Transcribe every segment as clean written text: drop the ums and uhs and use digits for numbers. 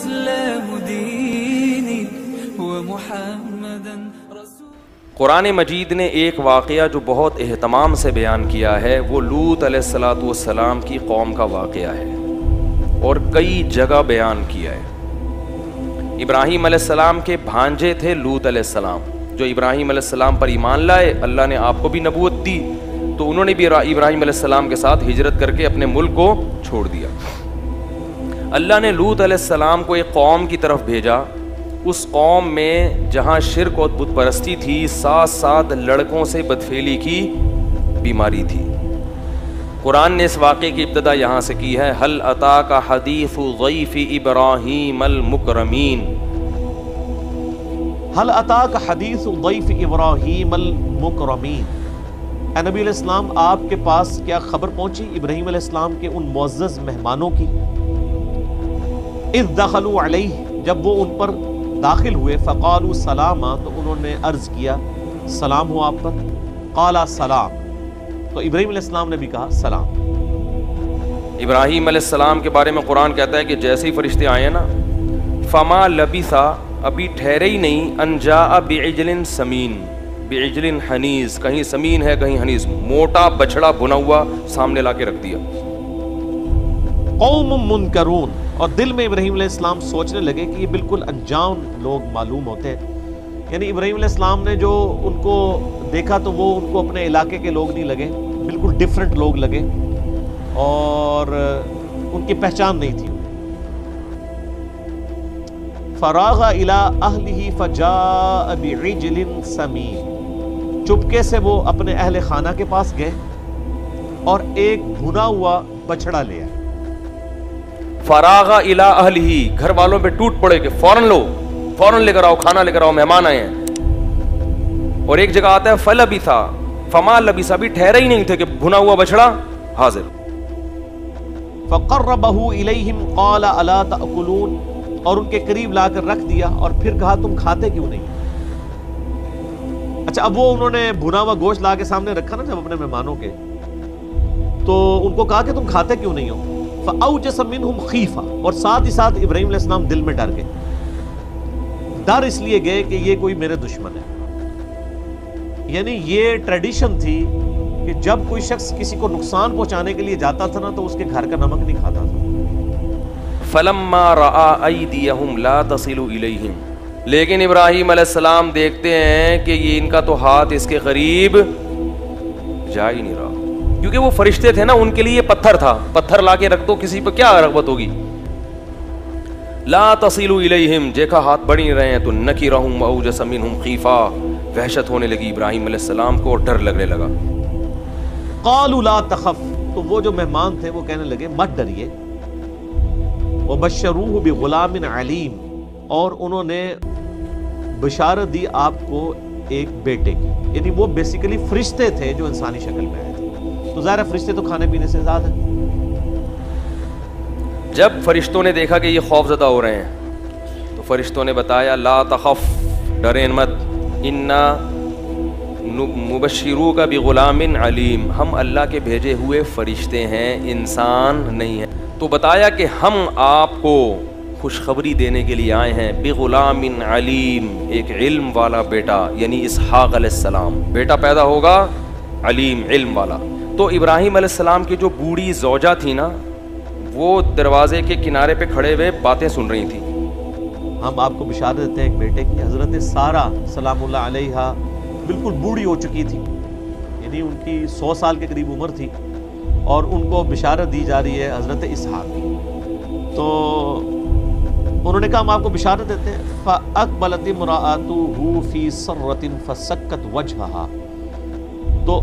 الإسلام ديني ومحمدا رسول. قرآن مجید نے ایک واقعہ جو بہت اہتمام سے بیان کیا ہے وہ لوط علیہ السلام کی قوم کا واقعہ ہے اور کئی جگہ بیان کیا ہے. ابراہیم علیہ السلام کے بھانجے تھے لوط علیہ السلام، جو ابراہیم علیہ السلام پر ایمان لائے. اللہ نے آپ کو بھی نبوت دی تو انہوں نے بھی ابراہیم علیہ السلام کے ساتھ ہجرت کر کے اپنے ملک کو چھوڑ دیا. اللہ نے لوط علیہ السلام کو ایک قوم کی طرف بھیجا. اس قوم میں جہاں شرک اور بت پرستی تھی، ساتھ ساتھ لڑکوں سے بدفعلی کی بیماری تھی. قرآن نے اس واقعے کی ابتدا یہاں سے کی ہے، هل اتاک حدیث ضیف ابراہیم المکرمین. هل اتاک حدیث ضیف ابراہیم المکرمین. اے نبی علیہ السلام، آپ کے پاس کیا خبر پہنچی ابراہیم علیہ السلام کے ان معزز مہمانوں کی؟ اذ دخلوا علیہ، جب وہ ان پر داخل ہوئے، فقالوا سلاما، تو انہوں نے عرض کیا سلام ہو آپ پر. قال سلام، تو ابراہیم علیہ السلام نے بھی کہا سلام. ابراہیم علیہ السلام کے بارے میں قرآن کہتا ہے کہ جیسے ہی فرشتے آئے نا، فما لبثا، ابھی ٹھہرے ہی نہیں، ان جاء بعجل سمین، بعجل حنیز، کہیں سمین ہے کہیں حنیز، موٹا بچڑا بنا ہوا سامنے لا کے رکھ دیا. قوم منکرون، اور دل میں ابراہیم علیہ السلام سوچنے لگے کہ یہ بالکل انجان لوگ معلوم ہوتے ہیں. یعنی ابراہیم علیہ السلام نے جو ان کو دیکھا تو وہ ان کو اپنے علاقے کے لوگ نہیں لگے، بالکل ڈیفرنٹ لوگ لگے اور ان کی پہچان نہیں تھی. فراغ الی اہلہ فجاء بعجل سمین، چپکے سے وہ اپنے اہل خانہ کے پاس گئے اور ایک بھنا ہوا بچڑا لے آئے. فراغ الی اہلہ، گھر والوں پہ ٹوٹ پڑے کہ فوراً لو، فوراً لے کر آؤ، کھانا لے کر آؤ، مہمان آئے ہیں. اور ایک جگہ آتا ہے فلبثا، فما لبثا، بھی ٹھہرے ہی نہیں تھے کہ بھنا ہوا بچڑا حاضر. فقربہ الیہم قال الا تأکلون، اور ان کے قریب لا کر رکھ دیا اور پھر کہا تم کھاتے کیوں نہیں؟ اچھا، اب وہ انہوں نے بھنا ہوا گوشت لا کے سامنے رکھا نا جب اپنے مہمانوں کے، تو ان کو کہا کہ تم کھاتے کیوں نہیں ہو؟ فأوجس منہم خیفہ، اور ساتھ ہی ساتھ ابراہیم علیہ السلام دل میں ڈر گئے. ڈر اس لیے گئے کہ یہ کوئی میرے دشمن ہے. یعنی یہ ٹریڈیشن تھی کہ جب کوئی شخص کسی کو نقصان پہنچانے کے لیے جاتا تھا نا تو اس کے گھر کا نمک نہیں کھاتا تھا. فلما رأى ایدیہم لا تصل الیہم، لیکن ابراہیم علیہ السلام دیکھتے ہیں کہ یہ ان کا تو ہاتھ اس کے قریب جا ہی نہیں رہا، کیونکہ وہ فرشتے تھے نا، ان کے لیے پتھر تھا، پتھر لا کے رکھ دو، کسی پہ کیا رغبت ہوگی. لا تصل الیہم، دیکھا ہاتھ بڑھ نہیں رہے ہیں تو نکرہم واوجس منہم خیفہ، وحشت ہونے لگی ابراہیم علیہ السلام کو اور ڈر لگنے لگا. قالوا لا تخف، تو وہ جو مہمان تھے وہ کہنے لگے مت ڈریے. وبشروہ بغلام علیم، اور انہوں نے بشارت دی آپ کو ایک بیٹے کی. یعنی وہ بیسیکلی فرشتے تھے جو انسانی شکل میں آئے تھے، تو ظاہر فرشتے تو کھانے پینے سے زیادہ ہیں. جب فرشتوں نے دیکھا کہ یہ خوف زدہ ہو رہے ہیں تو فرشتوں نے بتایا لا تخف، ڈریں مت، انا مبشروک بغلام علیم، ہم اللہ کے بھیجے ہوئے فرشتے ہیں، انسان نہیں ہیں. تو بتایا کہ ہم آپ کو خوشخبری دینے کے لیے آئے ہیں بغلام علیم، ایک علم والا بیٹا، یعنی اسحاق علیہ السلام بیٹا پیدا ہوگا علیم، علم والا. تو ابراہیم علیہ السلام کی جو بوڑھی زوجہ تھی نا، وہ دروازے کے کنارے پہ کھڑے ہوئے باتیں سن رہی تھی. ہم آپ کو بشارت دیتے ہیں ایک بیٹے کی. حضرت سارہ سلام اللہ علیہا بالکل بوڑھی ہو چکی تھی، یعنی ان کی 100 سال کے قریب عمر تھی، اور ان کو بشارت دی جا رہی ہے حضرت اسحاق کی. تو انہوں نے کہا ہم آپ کو بشارت دیتے ہیں. فَأَقْبَلَتِ امْرَأَتُهُ فِي سَرَّةٍ فَسَكَّتْ وَجْهَهَا، تو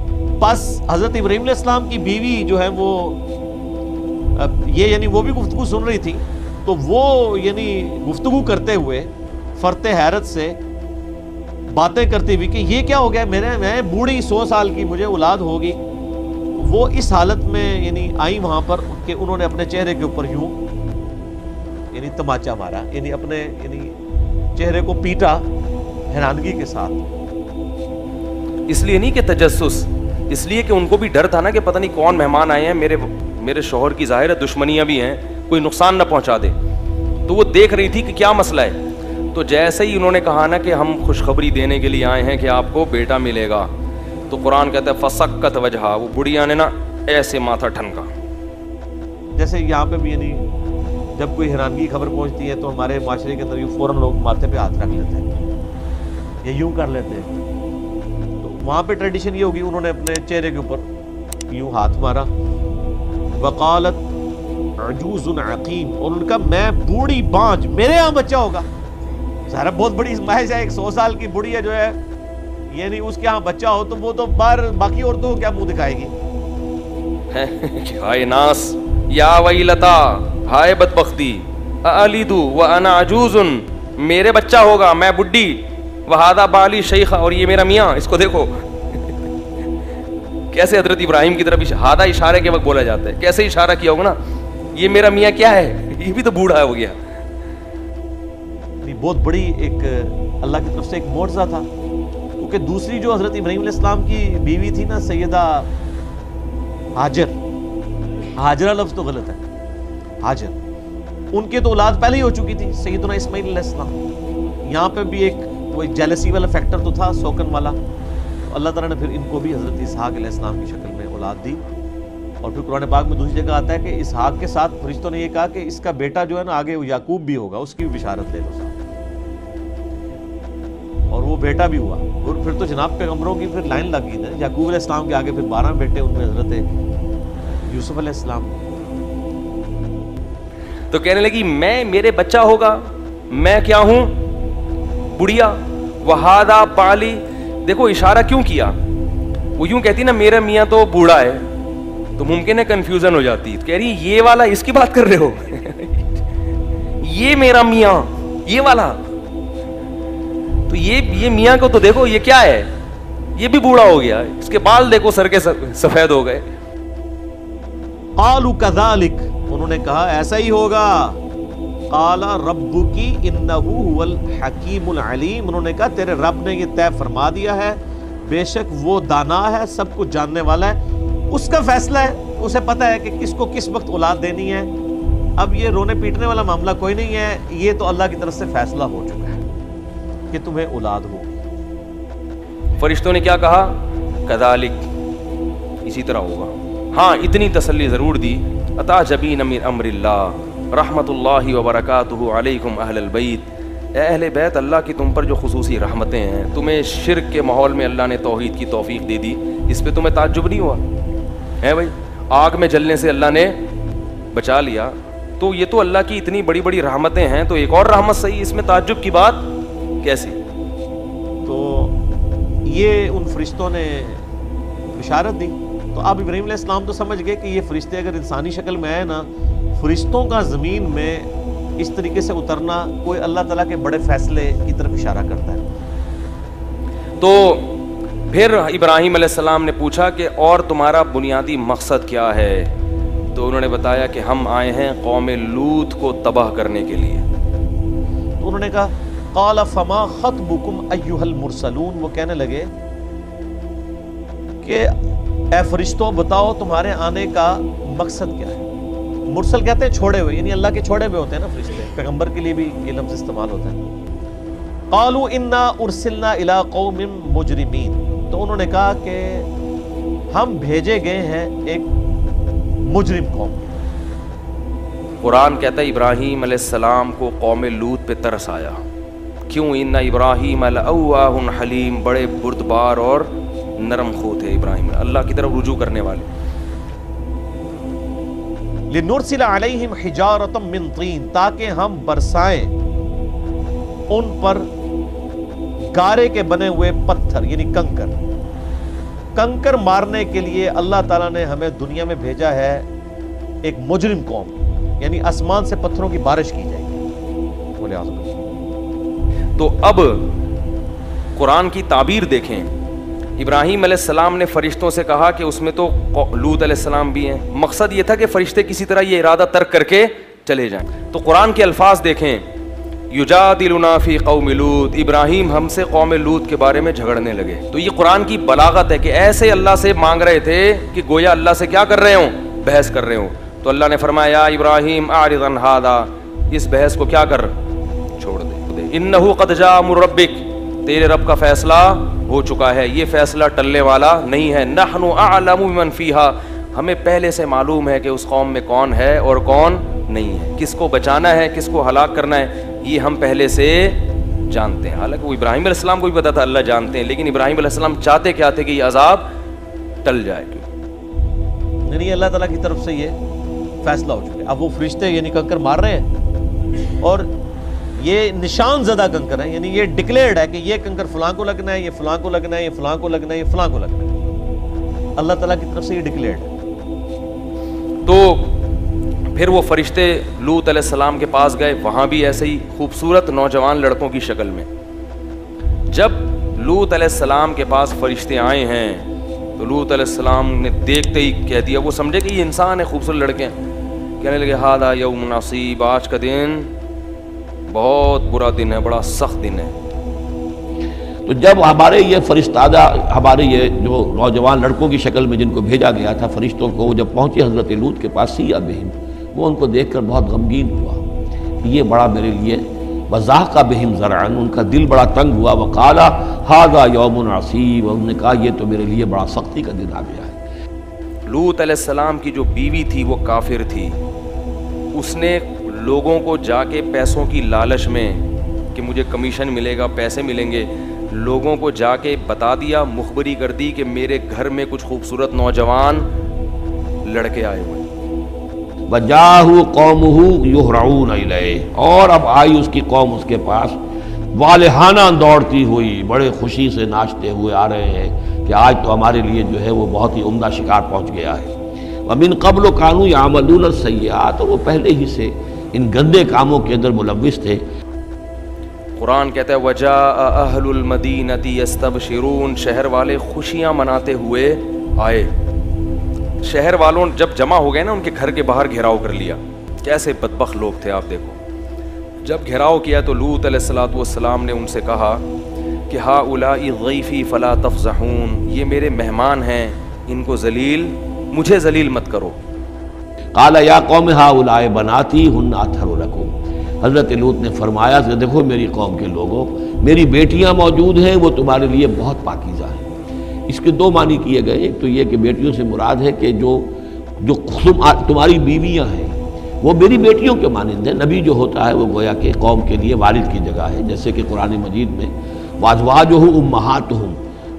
پس حضرت ابراہیم علیہ السلام کی بیوی جو ہے وہ یہ یعنی وہ بھی گفتگو سن رہی تھی، تو وہ یعنی گفتگو کرتے ہوئے فرتے حیرت سے باتیں کرتی ہوئی کہ یہ کیا ہو گیا، میں بوڑھی 100 سال کی، مجھے اولاد ہوگی. وہ اس حالت میں یعنی آئی وہاں پر کہ انہوں نے اپنے چہرے کے اوپر یوں یعنی تماچا مارا، یعنی اپنے یعنی چہرے کو پیٹا حیرانگی کے ساتھ. اس لیے نہیں کہ تجسس، اس لیے کہ ان کو بھی ڈر تھا نا کہ پتہ نہیں کون مہمان آئے ہیں، میرے شوہر کی ظاہر ہے دشمنیاں بھی ہیں، کوئی نقصان نہ پہنچا دے. تو وہ دیکھ رہی تھی کہ کیا مسئلہ ہے. تو جیسے ہی انہوں نے کہا نا کہ ہم خوشخبری دینے کے لیے آئے ہیں کہ آپ کو بیٹا ملے گا, تو قرآن کہتا ہے فسکت وجہا, وہ بڑھیا نے نا ایسے ماتھا ٹھنکا. جیسے یہاں پہ بھی یعنی جب کوئی حیرانگی خبر پہنچتی ہے تو ہمارے معاشرے کے اندر یوں فوراً لوگ ماتھے پہ ہاتھ رکھ لیتے ہیں یا یوں کر لیتے ہیں. تو وہاں پہ ٹریڈیشن یہ ہوگی, انہوں نے اپنے چہرے کے اوپر یوں ہاتھ مارا. وقالت عجوز عقیم, اور ان کا میں بوڑھی بانج, میرے یہاں بچہ ہوگا. ظاہر بہت بڑی محض ہے, ایک 100 سال کی بڑھی ہے جو ہے, یعنی اس کے ہاں بچہ ہو تو وہ تو باہر باقی عورتوں کو کیا منہ دکھائے گی. ہائے ناس یا ویلتا, ہائے بدبختی, الیدو وانا عجوز, میرے بچہ ہوگا میں بڈھی, وہذا بالی شیخ, اور یہ میرا میاں. اس کو دیکھو کیسے حضرت ابراہیم کی طرف ہادہ اشارے کے وقت بولا جاتا ہے, کیسے اشارہ کیا ہوگا نا, یہ میرا میاں کیا ہے, یہ بھی تو بوڑھا ہو گیا. بہت بڑی ایک اللہ کی طرف سے ایک معجزہ تھا, کیونکہ دوسری جو حضرت ابراہیم علیہ السلام کی بیوی تھی نا, سیدہ ہاجر, ہاجرہ لفظ تو غلط ہے, ہاجر, ان کے تو اولاد پہلے ہی ہو چکی تھی سیدنا اسماعیل علیہ السلام. یہاں پہ بھی ایک وہ جیلسی والا فیکٹر تو تھا, سوکن والا. تو اللہ تعالیٰ نے پھر ان کو بھی حضرت اسحاق علیہ السلام کی شکل میں اولاد دی. اور پھر قرآن پاک میں دوسری جگہ آتا ہے کہ اسحاق کے ساتھ فرشتوں نے یہ کہا کہ اس کا بیٹا جو ہے نا آگے یعقوب بھی ہوگا, اس کی بھی بشارت لے لو. اور وہ بیٹا بھی ہوا. اور پھر تو جناب پیغمبروں کی پھر لائن لگ گئی نا, یعقوب علیہ السلام کے آگے پھر 12 بیٹے, ان میں حضرت یوسف علیہ السلام. تو کہنے لگی میں, میرے بچہ ہوگا, میں کیا ہوں, بڑھیا. وہذا بالی, دیکھو اشارہ کیوں کیا, وہ یوں کہتی نا میرا میاں تو بوڑھا ہے, تو ممکن ہے کنفیوژن ہو جاتی. کہہ رہی یہ والا اس کی بات کر رہے ہو, یہ میرا میاں یہ والا, تو یہ میاں کو تو دیکھو یہ کیا ہے, یہ بھی بوڑھا ہو گیا, اس کے بال دیکھو سر کے سفید ہو گئے. قالوا كذلك, انہوں نے کہا ایسا ہی ہوگا. قال ربك انه هو الحکیم العلیم, انہوں نے کہا تیرے رب نے یہ طے فرما دیا ہے, بے شک وہ دانا ہے, سب کچھ جاننے والا ہے, اس کا فیصلہ ہے, اسے پتہ ہے کہ کس کو کس وقت اولاد دینی ہے. اب یہ رونے پیٹنے والا معاملہ کوئی نہیں ہے, یہ تو اللہ کی طرف سے فیصلہ ہو چکا ہے کہ تمہیں اولاد ہو. فرشتوں نے کیا کہا, کذالک, اسی طرح ہوگا. ہاں اتنی تسلی ضرور دی, اتعجبین من امر اللہ رحمت اللہ وبرکاتہ علیکم اہل البیت, اے اہل بیت, اللہ کی تم پر جو خصوصی رحمتیں ہیں, تمہیں شرک کے ماحول میں اللہ نے توحید کی توفیق دے دی, اس پہ تمہیں تعجب نہیں ہوا ہے بھائی. آگ میں جلنے سے اللہ نے بچا لیا, تو یہ تو اللہ کی اتنی بڑی بڑی رحمتیں ہیں, تو ایک اور رحمت صحیح, اس میں تعجب کی بات کیسی. تو یہ ان فرشتوں نے بشارت دی. تو اب ابراہیم علیہ السلام تو سمجھ گئے کہ یہ فرشتے اگر انسانی شکل میں آئے نا, فرشتوں کا زمین میں اس طریقے سے اترنا کوئی اللہ تعالیٰ کے بڑے فیصلے کی طرف اشارہ کرتا ہے. تو پھر ابراہیم علیہ السلام نے پوچھا کہ اور تمہارا بنیادی مقصد کیا ہے, تو انہوں نے بتایا کہ ہم آئے ہیں قوم لوط کو تباہ کرنے کے لیے. تو انہوں نے کہا قال فما خطبکم ایھا المرسلون, وہ کہنے لگے کہ اے فرشتوں بتاؤ تمہارے آنے کا مقصد کیا ہے. مرسل کہتے ہیں چھوڑے ہوئے, یعنی اللہ کے چھوڑے ہوئے ہوتے ہیں نا فرشتے, پیغمبر کے لیے بھی یہ لفظ استعمال ہوتا ہے. قالوا انا ارسلنا الى قوم مجرمین, تو انہوں نے کہا کہ ہم بھیجے گئے ہیں ایک مجرم قوم. قرآن کہتا ہے ابراہیم علیہ السلام کو قوم لوط پہ ترس آیا. کیوں, ان ابراہیم لأواہ حلیم, بڑے بردبار اور نرم خو تھے ابراہیم, اللہ کی طرف رجوع کرنے والے. لنرسل علیہم حجارۃ من طین, تاکہ ہم برسائیں ان پر گارے کے بنے ہوئے پتھر, یعنی کنکر. کنکر مارنے کے لیے اللہ تعالیٰ نے ہمیں دنیا میں بھیجا ہے ایک مجرم قوم, یعنی آسمان سے پتھروں کی بارش کی جائے گی. بولے آزم. تو اب قرآن کی تعبیر دیکھیں. ابراہیم علیہ السلام نے فرشتوں سے کہا کہ اس میں تو لوط علیہ السلام بھی ہیں. مقصد یہ تھا کہ فرشتے کسی طرح یہ ارادہ ترک کر کے چلے جائیں. تو قرآن کے الفاظ دیکھیں, یجادلنا فی قوم لوط, ابراہیم ہم سے قوم لوط کے بارے میں جھگڑنے لگے. تو یہ قرآن کی بلاغت ہے کہ ایسے اللہ سے مانگ رہے تھے کہ گویا اللہ سے کیا کر رہے ہوں, بحث کر رہے ہوں. تو اللہ نے فرمایا ابراہیم اعرض عن ھذا, اس بحث کو کیا کر چھوڑ دے. انہو قد جاء امر ربک، تیرے رب کا فیصلہ ہو چکا ہے، یہ فیصلہ ٹلنے والا نہیں ہے. نحن اعلم بمن فیہا، ہمیں پہلے سے معلوم ہے کہ اس قوم میں کون ہے اور کون نہیں ہے، کس کو بچانا ہے کس کو ہلاک کرنا ہے، یہ ہم پہلے سے جانتے ہیں. حالانکہ وہ ابراہیم علیہ السلام کو بھی پتا تھا، اللہ جانتے ہیں، لیکن ابراہیم علیہ السلام چاہتے کیا تھے کہ یہ عذاب ٹل جائے. یعنی اللہ تعالیٰ کی طرف سے یہ فیصلہ ہو چکا ہے. اب وہ فرشتے یعنی کنکر مار رہے ہیں اور یہ نشان زدہ کنکر ہیں، یعنی یہ ڈکلیئرڈ ہے کہ یہ کنکر فلاں کو لگنا ہے، یہ فلاں کو لگنا ہے، یہ فلاں کو لگنا ہے، یہ فلاں کو لگنا ہے. اللہ تعالیٰ کی طرف سے یہ ڈکلیئرڈ ہے. تو پھر وہ فرشتے لوط علیہ السلام کے پاس گئے، وہاں بھی ایسے ہی خوبصورت نوجوان لڑکوں کی شکل میں. جب لوط علیہ السلام کے پاس فرشتے آئے ہیں تو لوط علیہ السلام نے دیکھتے ہی کہہ دیا، وہ سمجھے کہ یہ انسان ہے، خوبصورت لڑکے ہیں. کہنے لگے ھذا یوم عصیب، آج کا دن بہت برا دن ہے، بڑا سخت دن ہے. تو جب ہمارے یہ فرشتادہ، ہمارے یہ جو نوجوان لڑکوں کی شکل میں جن کو بھیجا گیا تھا فرشتوں کو، وہ جب پہنچے حضرت لوط کے پاس سیئ بہم، وہ ان کو دیکھ کر بہت غمگین ہوا کہ یہ بڑا میرے لیے وضاق بہم ذرعا، ان کا دل بڑا تنگ ہوا. وقال ھذا یوم عصیب، انہوں نے کہا یہ تو میرے لیے بڑا سختی کا دن آ گیا ہے. لوط علیہ السلام کی جو بیوی تھی وہ کافر تھی. اس نے لوگوں کو جا کے پیسوں کی لالچ میں کہ مجھے کمیشن ملے گا، پیسے ملیں گے، لوگوں کو جا کے بتا دیا، مخبری کر دی کہ میرے گھر میں کچھ خوبصورت نوجوان لڑکے آئے ہوئے. وجاءہ قومہ یہرعون الیہ، اور اب آئی اس کی قوم اس کے پاس والہانہ دوڑتی ہوئی، بڑے خوشی سے ناچتے ہوئے آ رہے ہیں کہ آج تو ہمارے لیے جو ہے وہ بہت ہی عمدہ شکار پہنچ گیا ہے. ومن قبل کانوا یعملون السیئات، اور وہ پہلے ہی سے ان گندے کاموں کے اندر ملوث تھے. قرآن کہتا ہے وجاء اہل المدینہ یستبشرون، شہر والے خوشیاں مناتے ہوئے آئے. شہر والوں جب جمع ہو گئے نا، ان کے گھر کے باہر گھیراؤ کر لیا. کیسے بدبخت لوگ تھے آپ دیکھو. جب گھیراؤ کیا تو لوط علیہ السلام نے ان سے کہا کہ ہؤلاء ضیفی فلا تفضحون، یہ میرے مہمان ہیں، ان کو مجھے ذلیل مت کرو. قال یا قوم ہؤلاء بناتی ہن اطہر لکم، حضرت لوط نے فرمایا کہ دیکھو میری قوم کے لوگوں، میری بیٹیاں موجود ہیں، وہ تمہارے لیے بہت پاکیزہ ہیں. اس کے دو معنی کیے گئے. ایک تو یہ کہ بیٹیوں سے مراد ہے کہ جو تمہاری بیویاں ہیں وہ میری بیٹیوں کے مانند ہیں. نبی جو ہوتا ہے وہ گویا کہ قوم کے لیے والد کی جگہ ہے، جیسے کہ قرآن مجید میں وازواجہ امہاتہم،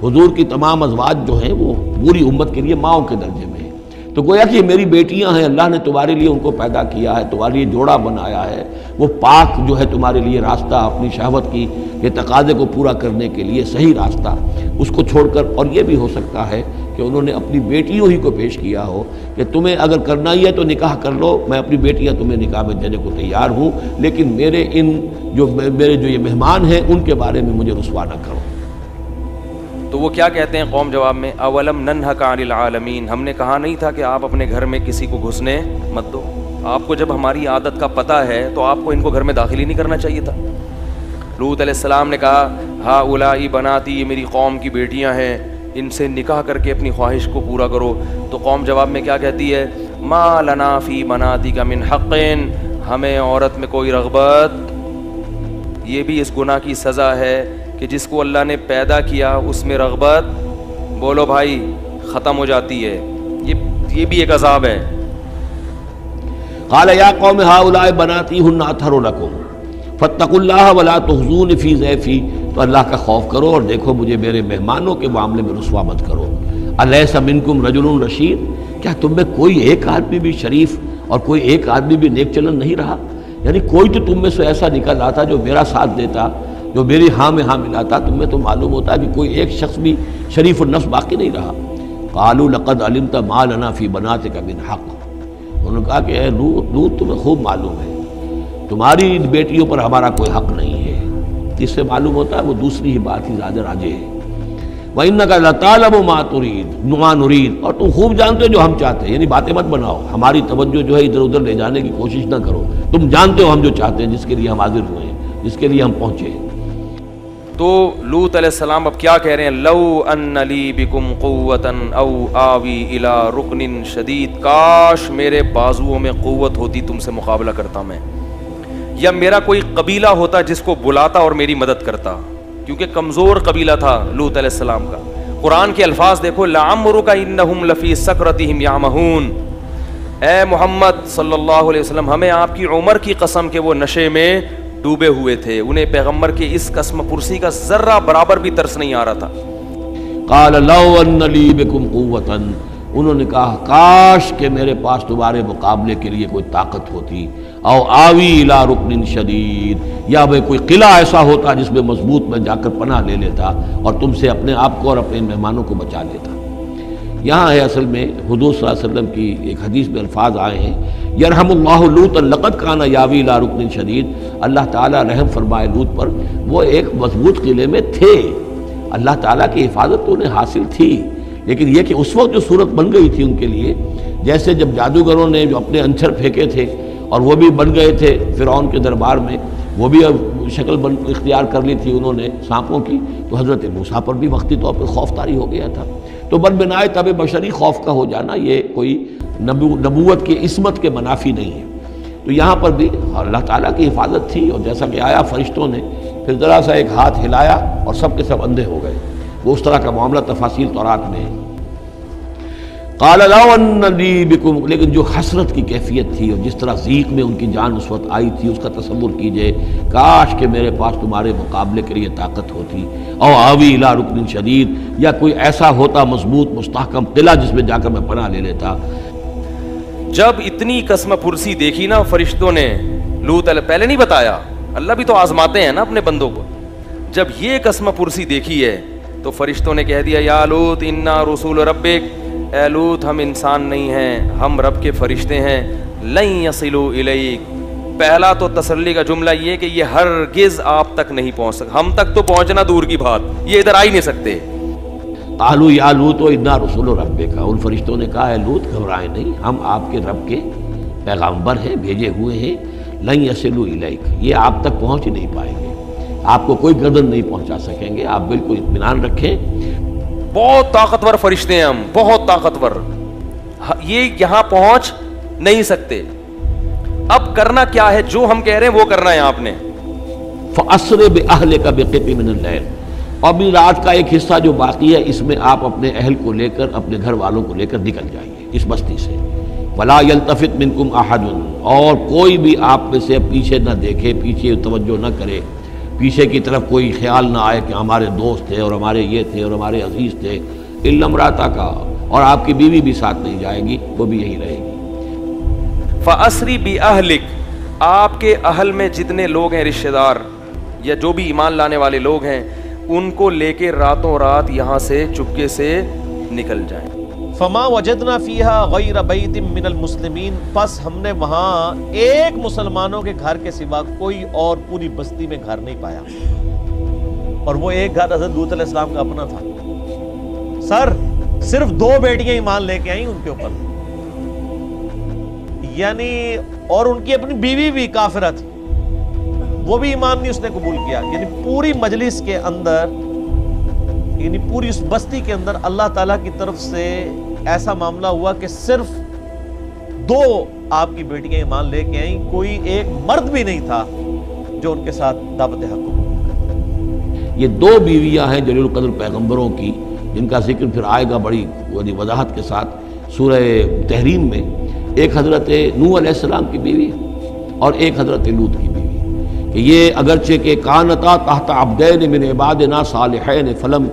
حضور کی تمام ازواج جو ہیں وہ پوری امت کے لیے ماؤں کے درجے میں ہیں. تو گویا کہ یہ میری بیٹیاں ہیں، اللہ نے تمہارے لیے ان کو پیدا کیا ہے، تمہارے لیے جوڑا بنایا ہے. وہ پاک جو ہے تمہارے لیے راستہ، اپنی شہوت کی یہ تقاضے کو پورا کرنے کے لیے صحیح راستہ اس کو چھوڑ کر. اور یہ بھی ہو سکتا ہے کہ انہوں نے اپنی بیٹیوں ہی کو پیش کیا ہو کہ تمہیں اگر کرنا ہی ہے تو نکاح کر لو، میں اپنی بیٹیاں تمہیں نکاح میں دینے کو تیار ہوں، لیکن میرے جو یہ مہمان ہیں ان کے بارے میں مجھے رسوا نہ کرو. تو وہ کیا کہتے ہیں قوم جواب میں، اولم ننہک عن العالمین، ہم نے کہا نہیں تھا کہ آپ اپنے گھر میں کسی کو گھسنے مت دو. آپ کو جب ہماری عادت کا پتہ ہے تو آپ کو ان کو گھر میں داخل ہی نہیں کرنا چاہیے تھا. لوط علیہ السلام نے کہا ہؤلاء بناتی، یہ میری قوم کی بیٹیاں ہیں، ان سے نکاح کر کے اپنی خواہش کو پورا کرو. تو قوم جواب میں کیا کہتی ہے، ما لنا فی بناتک من حق، ہمیں عورت میں کوئی رغبت. یہ بھی اس گناہ کی سزا ہے کہ جس کو اللہ نے پیدا کیا اس میں رغبت، بولو بھائی، ختم ہو جاتی ہے. یہ بھی ایک عذاب ہے. قال یا قوم ہؤلاء بناتی ہن اطہر لکم فاتقوا اللہ ولا تخزون فی ضیفی، تو اللہ کا خوف کرو اور دیکھو مجھے میرے مہمانوں کے معاملے میں رسوا مت کرو. الیس منکم رجل رشید، کیا تم میں کوئی ایک آدمی بھی شریف اور کوئی ایک آدمی بھی نیک چلن نہیں رہا؟ یعنی کوئی تو تم میں سے ایسا نکل آتا جو میرا ساتھ دیتا، جو میری ہاں میں ہاں ملاتا. تمہیں تو معلوم ہوتا ہے کہ کوئی ایک شخص بھی شریف النفس باقی نہیں رہا. قالوا لقد علمت ما لنا فی بناتک من حق، انہوں نے کہا کہ اے لوط تمہیں خوب معلوم ہے تمہاری ان بیٹیوں پر ہمارا کوئی حق نہیں ہے. اس سے معلوم ہوتا ہے وہ دوسری ہی بات ہی زیادہ راجع ہے. وَإِنَّكَ لَتَعْلَمُ مَا تُرِيدُ مَا نُرِيدُ، اور تم خوب جانتے ہو جو ہم چاہتے ہیں. یعنی باتیں مت بناؤ، ہماری توجہ جو ہے ادھر ادھر لے جانے کی کوشش نہ کرو. تم جانتے ہو ہم جو چاہتے ہیں، جس کے لیے ہم حاضر ہوئے ہیں، جس کے لیے ہم پہنچے ہیں. تو لوط علیہ السلام اب کیا کہہ رہے ہیں، لو ان لی بکم قوتا او آوی الی رکن شدید، کاش میرے بازوؤں میں قوت ہوتی تم سے مقابلہ کرتا میں. یا میرا کوئی قبیلہ ہوتا جس کو بلاتا اور میری مدد کرتا، کیونکہ کمزور قبیلہ تھا لوط علیہ السلام کا۔ قرآن کے الفاظ دیکھو، لعمرک انہم لفی سکرتہم یعمہون، اے محمد صلی اللہ علیہ وسلم ہمیں آپ کی عمر کی قسم کہ وہ نشے میں ڈوبے ہوئے تھے، انہیں پیغمبر کے اس قسم پرسی کا ذرہ برابر بھی ترس نہیں آ رہا تھا۔ قال لو ان لی بکم قوتا، انہوں نے کہا کاش کہ میرے پاس تمہارے مقابلے کے لیے کوئی طاقت ہوتی، او آوی الی رکن شدید، یا میں کوئی قلعہ ایسا ہوتا جس میں مضبوط میں جا کر پناہ لے لیتا اور تم سے اپنے آپ کو اور اپنے مہمانوں کو بچا لیتا۔ یہاں ہے اصل میں حضور صلی اللہ علیہ وسلم کی ایک حدیث میں الفاظ آئے ہیں، یرحم اللہ لوطا لقد کان یاوی الی رکن شدید، اللہ تعالیٰ رحم فرمائے لوط پر، وہ ایک مضبوط قلعے میں تھے، اللہ تعالیٰ کی حفاظت تو انہیں حاصل تھی، لیکن یہ کہ اس وقت جو صورت بن گئی تھی ان کے لیے، جیسے جب جادوگروں نے جو اپنے انچر پھینکے تھے اور وہ بھی بن گئے تھے فرعون کے دربار میں، وہ بھی شکل اختیار کر لی تھی انہوں نے سانپوں کی، تو حضرت موسیٰ پر بھی وقتی طور پر خوف طاری ہو گیا تھا۔ تو بن بنائے طبع بشری خوف کا ہو جانا یہ کوئی نبوت کی عصمت کے منافی نہیں ہے۔ تو یہاں پر بھی اللہ تعالیٰ کی حفاظت تھی، اور جیسا کہ آیا فرشتوں نے پھر ذرا سا ایک ہاتھ ہلایا اور سب کے سب اندھے ہو گئے، وہ اس طرح کا معاملہ تفاصیل تورات میں ہے۔ قال لو ان لی بکم، لیکن جو حسرت کی کیفیت تھی اور جس طرح ضیق میں ان کی جان اس وقت آئی تھی، اس کا تصور کیجئے، کاش کہ میرے پاس تمہارے مقابلے کے لیے طاقت ہوتی، او آوی الی رکن شدید، یا کوئی ایسا ہوتا مضبوط مستحکم قلعہ جس میں جا کر میں پناہ لے لیتا۔ جب اتنی قسم پرسی دیکھی نا فرشتوں نے لوط علیہ، پہلے نہیں بتایا، اللہ بھی تو آزماتے ہیں نا اپنے بندوں کو، جب یہ قسم پرسی دیکھی ہے تو فرشتوں نے کہہ دیا یا لوط انا رسول ربک، اے لوط ہم انسان نہیں ہیں، ہم رب کے فرشتے ہیں، لن یصلوا الیک، پہلا تو تسلی کا جملہ یہ کہ یہ ہرگز آپ تک نہیں پہنچ سکتے، ہم تک تو پہنچنا دور کی بات، یہ ادھر آ ہی نہیں سکتے۔ قالوا یا لوط انا رسول ربک، ان فرشتوں نے کہا ہے لوط گھبرائیں نہیں، ہم آپ کے رب کے پیغامبر ہیں، بھیجے ہوئے ہیں، لن یصلوا الیک، یہ آپ تک پہنچ ہی نہیں پائیں گے، آپ کو کوئی گردن نہیں پہنچا سکیں گے، آپ بالکل اطمینان رکھیں۔ بہت طاقتور فرشتے ہیں ہم، بہت طاقتور، یہ یہاں پہنچ نہیں سکتے۔ اب کرنا کیا ہے؟ جو ہم کہہ رہے ہیں وہ کرنا ہے آپ نے۔ فَأَسْرِ بِأَهْلِكَ بِقِطْعٍ مِّنَ اللَّيْلِ، اور بھی رات کا ایک حصہ جو باقی ہے اس میں آپ اپنے اہل کو لے کر، اپنے گھر والوں کو لے کر نکل جائیے اس بستی سے۔ وَلَا يَلْتَفِتْ مِنْكُمْ أَحَدٌ، اور کوئی بھی آپ میں سے پیچھے نہ دیکھے، پیچھے توجہ نہ کرے، پیچھے کی طرف کوئی خیال نہ آئے کہ ہمارے دوست تھے اور ہمارے یہ تھے اور ہمارے عزیز تھے، الا امرأتک، اور آپ کی بیوی بھی ساتھ نہیں جائے گی، وہ بھی یہی رہے گی۔ فَأَسْرِ بِأَهْلِكَ، آپ کے اہل میں جتنے لوگ ہیں، رشتہ دار یا جو بھی ایمان لانے والے لوگ ہیں، ان کو لے کے راتوں رات یہاں سے چپکے سے نکل جائیں۔ فما وجدنا فیہا غیر بیت من المسلمین، پس ہم نے وہاں ایک مسلمانوں کے گھر کے سوا کوئی اور پوری بستی میں گھر نہیں پایا، اور وہ ایک گھر حضرت لوط علیہ السلام کا اپنا تھا۔ سر صرف 2 بیٹیاں ایمان لے کے آئیں ان کے اوپر، یعنی اور ان کی اپنی بیوی بھی کافرہ تھی، وہ بھی ایمان نہیں اس نے قبول کیا، یعنی پوری مجلس کے اندر، یعنی پوری اس بستی کے اندر اللہ تعالیٰ کی طرف سے ایسا معاملہ ہوا کہ صرف 2 آپ کی بیٹیاں ایمان لے کے آئیں، کوئی ایک مرد بھی نہیں تھا جو ان کے ساتھ دعوت حق کو۔ یہ 2 بیویاں ہیں جلیل القدر پیغمبروں کی، جن کا ذکر پھر آئے گا بڑی وضاحت کے ساتھ سورہ تحریم میں۔ ایک حضرت نوح علیہ السلام کی بیوی اور ایک حضرت لوط کی بیوی، کہ یہ اگرچہ کہ کانتا تحت عبدین من عبادنا صالحین فلم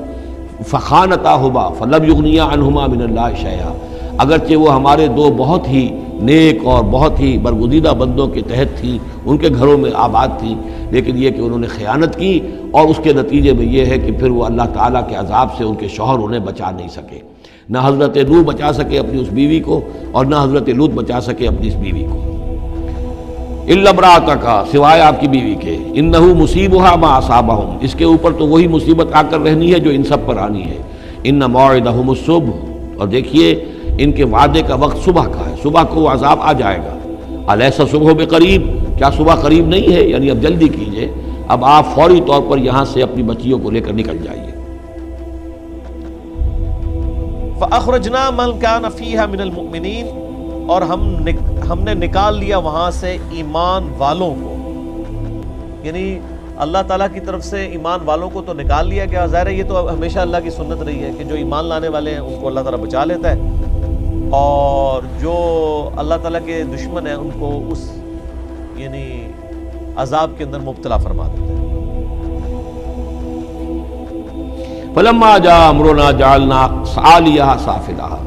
فخانتاہما فلم یغنیا عنہما من اللہ شیئا، اگرچہ وہ ہمارے 2 بہت ہی نیک اور بہت ہی برگزیدہ بندوں کے تحت تھیں، ان کے گھروں میں آباد تھیں، لیکن یہ کہ انہوں نے خیانت کی، اور اس کے نتیجے میں یہ ہے کہ پھر وہ اللہ تعالیٰ کے عذاب سے ان کے شوہر انہیں بچا نہیں سکے، نہ حضرت نوح بچا سکے اپنی اس بیوی کو، اور نہ حضرت لوط بچا سکے اپنی اس بیوی کو۔ الا امرأتک، سوائے آپ کی بیوی کے، انہ مصیبھا ما اصابہم، اس کے اوپر تو وہی مصیبت آ کر رہنی ہے جو ان سب پر آنی ہے۔ ان موعدہم الصبح، اور دیکھیے ان کے وعدے کا وقت صبح کا ہے، صبح کو وہ عذاب آ جائے گا۔ الیس الصبح بقریب، کیا صبح قریب نہیں ہے؟ یعنی اب جلدی کیجئے، اب آپ فوری طور پر یہاں سے اپنی بچیوں کو لے کر نکل جائیے۔ فَأَخْرَجْنَا مَنْ كَانَ فِيهَا مِنَ الْمُؤْمِنِينَ، اور ہم نے نکال لیا وہاں سے ایمان والوں کو، یعنی اللہ تعالیٰ کی طرف سے ایمان والوں کو تو نکال لیا گیا. ظاہر ہے یہ تو ہمیشہ اللہ کی سنت رہی ہے کہ جو ایمان لانے والے ہیں ان کو اللہ تعالیٰ بچا لیتا ہے، اور جو اللہ تعالیٰ کے دشمن ہیں ان کو اس یعنی عذاب کے اندر مبتلا فرما دیتا ہے. فلما جاء امرنا جعلنا عالیہا سافلہا،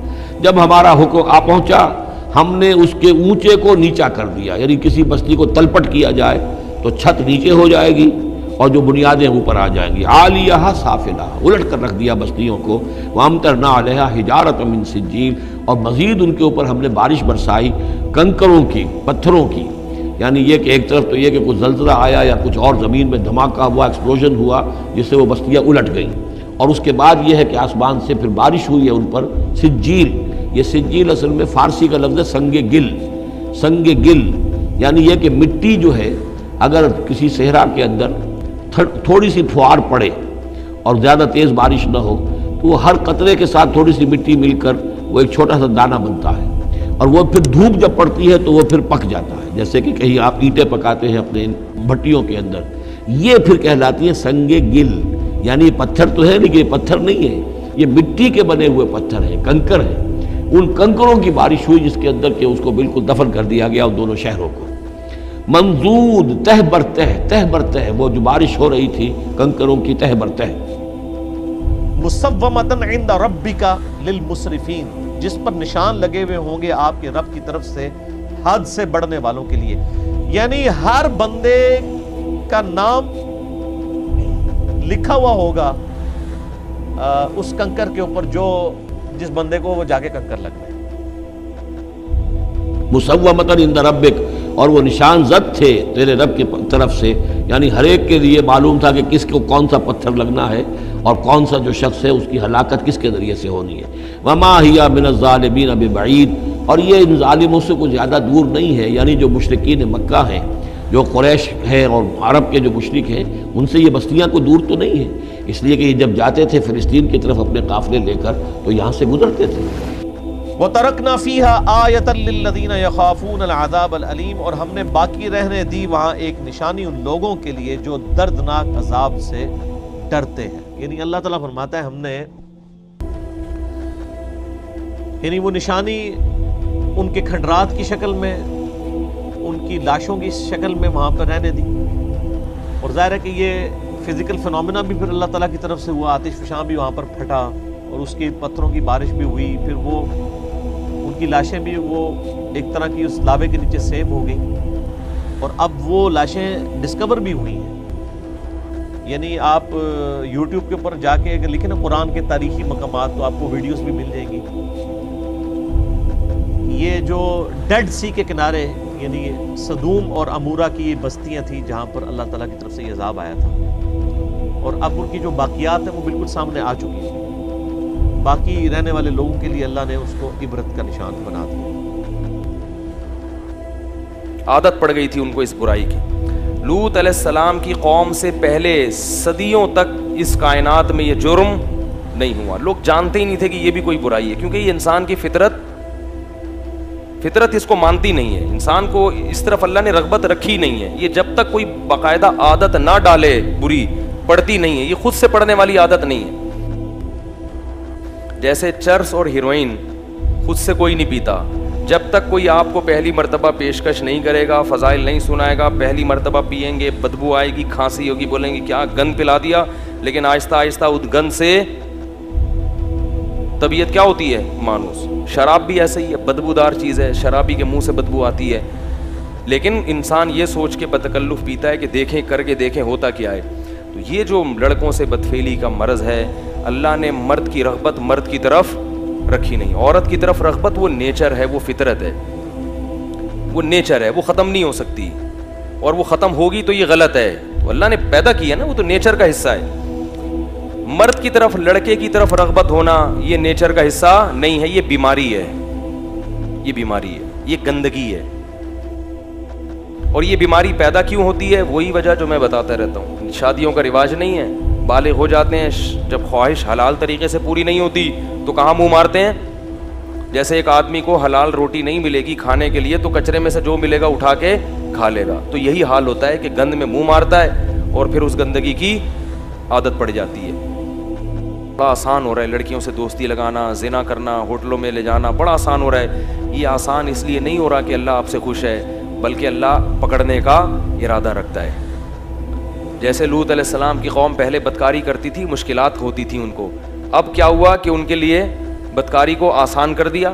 جب ہمارا حکم آ پہنچا ہم نے اس کے اونچے کو نیچا کر دیا. یعنی کسی بستی کو تلپٹ کیا جائے تو چھت نیچے ہو جائے گی اور جو بنیادیں اوپر آ جائیں گی. عالیہا سافلہا، الٹ کر رکھ دیا بستیوں کو. وامطرنا علیہا حجارۃ من سجیل، اور مزید ان کے اوپر ہم نے بارش برسائی کنکروں کی، پتھروں کی. یعنی یہ کہ ایک طرف تو یہ کہ کچھ زلزلہ آیا یا کچھ اور زمین میں دھماکہ ہوا، ایکسپلوژن ہوا جس سے وہ بستیاں الٹ گئیں، اور اس کے بعد یہ ہے کہ آسمان سے پھر بارش ہوئی ہے ان پر سجیل. یہ سجیل اصل میں فارسی کا لفظ ہے سنگ گل. سنگ گل یعنی یہ کہ مٹی جو ہے اگر کسی صحرا کے اندر تھوڑی سی پھوار پڑے اور زیادہ تیز بارش نہ ہو تو وہ ہر قطرے کے ساتھ تھوڑی سی مٹی مل کر وہ ایک چھوٹا سا دانہ بنتا ہے، اور وہ پھر دھوپ جب پڑتی ہے تو وہ پھر پک جاتا ہے. جیسے کہ کہیں آپ اینٹیں پکاتے ہیں اپنے بھٹیوں کے اندر، یہ پھر کہلاتی ہیں سنگ گل. یعنی یہ پتھر تو ہے لیکن یہ پتھر نہیں ہے، یہ مٹی کے بنے ہوئے پتھر ہیں، کنکر ہیں. ان کنکروں کی بارش ہوئی جس کے اندر کہ اس کو بالکل دفن کر دیا گیا ان دونوں شہروں کو. منضود تہ بر تہ بر تہ، وہ جو بارش ہو رہی تھی کنکروں کی تہ بر تہ. مصومۃ عند ربک للمسرفین، جس پر نشان لگے ہوئے ہوں گے آپ کے رب کی طرف سے حد سے بڑھنے والوں کے لیے. یعنی ہر بندے کا نام لکھا ہوا ہوگا اس کنکر کے اوپر جو جس بندے کو وہ جا کے کنکر لگ گئے. مسومۃ عند ربک، اور وہ نشان زد تھے تیرے رب کی طرف سے. یعنی ہر ایک کے لیے معلوم تھا کہ کس کو کون سا پتھر لگنا ہے اور کون سا جو شخص ہے اس کی ہلاکت کس کے ذریعے سے ہونی ہے. وما ہی من الظالمین ببعید، اور یہ ان ظالموں سے کچھ زیادہ دور نہیں ہے. یعنی جو مشرکین مکہ ہیں، جو قریش ہے اور عرب کے جو مشرک ہیں، ان سے یہ بستیاں کو دور تو نہیں ہیں، اس لیے کہ یہ جب جاتے تھے فلسطین کی طرف اپنے قافلے لے کر تو یہاں سے گزرتے تھے. وَتَرَكْنَا فِيهَا آيَةً لِّلَّذِينَ يَخَافُونَ الْعَذَابَ الْأَلِيمَ، اور ہم نے باقی رہنے دی وہاں ایک نشانی ان لوگوں کے لیے جو دردناک عذاب سے ڈرتے ہیں. یعنی اللہ تعالیٰ فرماتا ہے ہم نے یعنی وہ نشانی ان کے کھنڈرات کی شکل میں، ان کی لاشوں کی شکل میں وہاں پر رہنے دی. اور ظاہر ہے کہ یہ فزیکل فنومینا بھی پھر اللہ تعالیٰ کی طرف سے ہوا. آتش فشاں بھی وہاں پر پھٹا اور اس کی پتھروں کی بارش بھی ہوئی. پھر وہ ان کی لاشیں بھی وہ ایک طرح کی اس لاوے کے نیچے سیب ہو گئی، اور اب وہ لاشیں ڈسکور بھی ہوئی ہیں. یعنی آپ یوٹیوب کے اوپر جا کے اگر لکھیں نا قرآن کے تاریخی مقامات تو آپ کو ویڈیوز بھی مل جائیں گی. یہ جو ڈیڈ سی کے کنارے یعنی صدوم اور امورا کی یہ بستیاں تھیں جہاں پر اللہ تعالیٰ کی طرف سے یہ عذاب آیا تھا، اور اب ان کی جو باقیات ہیں وہ بالکل سامنے آ چکی ہیں. باقی رہنے والے لوگوں کے لیے اللہ نے اس کو عبرت کا نشان بنا دیا. عادت پڑ گئی تھی ان کو اس برائی کی. لوط علیہ السلام کی قوم سے پہلے صدیوں تک اس کائنات میں یہ جرم نہیں ہوا. لوگ جانتے ہی نہیں تھے کہ یہ بھی کوئی برائی ہے، کیونکہ یہ انسان کی فطرت اس کو مانتی نہیں ہے. انسان کو اس طرف اللہ نے رغبت رکھی نہیں ہے. یہ جب تک کوئی باقاعدہ عادت نہ ڈالے بری، پڑتی نہیں ہے. یہ خود سے پڑنے والی عادت نہیں ہے. جیسے چرس اور ہیروئن خود سے کوئی نہیں پیتا. جب تک کوئی آپ کو پہلی مرتبہ پیشکش نہیں کرے گا، فضائل نہیں سنائے گا، پہلی مرتبہ پئیں گے، بدبو آئے گی، کھانسی ہوگی، بولیں گے کیا گند پلا دیا. لیکن آہستہ آہستہ اس گند سے طبیعت کیا ہوتی ہے؟ مانوس. شراب بھی ایسے ہی ہے، بدبودار چیز ہے، شرابی کے منہ سے بدبو آتی ہے. لیکن انسان یہ سوچ کے بتکلف پیتا ہے کہ دیکھیں، کر کے دیکھیں ہوتا کیا ہے. تو یہ جو لڑکوں سے بدفعلی کا مرض ہے، اللہ نے مرد کی رغبت مرد کی طرف رکھی نہیں. عورت کی طرف رغبت وہ نیچر ہے، وہ فطرت ہے، وہ نیچر ہے، وہ ختم نہیں ہو سکتی. اور وہ ختم ہوگی تو یہ غلط ہے. تو اللہ نے پیدا کیا نا، وہ تو نیچر کا حصہ ہے. مرد کی طرف، لڑکے کی طرف رغبت ہونا یہ نیچر کا حصہ نہیں ہے، یہ بیماری ہے. یہ بیماری ہے، یہ گندگی ہے. اور یہ بیماری پیدا کیوں ہوتی ہے؟ وہی وجہ جو میں بتاتا رہتا ہوں. شادیوں کا رواج نہیں ہے، بالغ ہو جاتے ہیں، جب خواہش حلال طریقے سے پوری نہیں ہوتی تو کہاں منہ مارتے ہیں؟ جیسے ایک آدمی کو حلال روٹی نہیں ملے گی کھانے کے لیے تو کچرے میں سے جو ملے گا اٹھا کے کھا لے گا. تو یہی حال ہوتا ہے کہ گند میں منہ مارتا ہے اور پھر اس گندگی کی عادت پڑ جاتی ہے. بڑا آسان ہو رہا ہے لڑکیوں سے دوستی لگانا, زنا کرنا, ہوٹلوں میں لے جانا, بڑا آسان ہو رہا ہے. یہ آسان اس لیے نہیں ہو رہا کہ اللہ آپ سے خوش ہے, بلکہ اللہ پکڑنے کا ارادہ رکھتا ہے. جیسے لوط علیہ السلام کی قوم پہلے بدکاری کرتی تھی, مشکلات ہوتی تھیں ان کو, اب کیا ہوا کہ ان کے لیے بدکاری کو آسان کر دیا.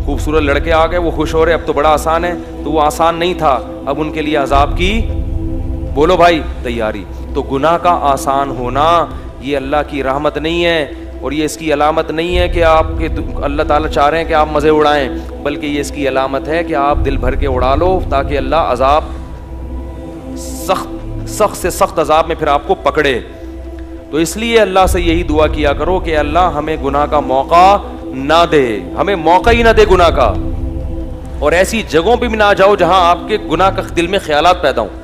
خوبصورت لڑکے آ گئے, وہ خوش ہو رہے, اب تو بڑا آسان ہے. تو وہ آسان نہیں تھا, اب ان کے لیے عذاب کی, بولو بھائی, تیاری. تو گناہ کا آسان ہونا یہ اللہ کی رحمت نہیں ہے, اور یہ اس کی علامت نہیں ہے کہ آپ کے اللہ تعالیٰ چاہ رہے ہیں کہ آپ مزے اڑائیں, بلکہ یہ اس کی علامت ہے کہ آپ دل بھر کے اڑا لو تاکہ اللہ عذاب سخت سے سخت عذاب میں پھر آپ کو پکڑے. تو اس لیے اللہ سے یہی دعا کیا کرو کہ اللہ ہمیں گناہ کا موقع نہ دے, ہمیں موقع ہی نہ دے گناہ کا, اور ایسی جگہوں پہ بھی نہ جاؤ جہاں آپ کے گناہ کا دل میں خیالات پیدا ہوں.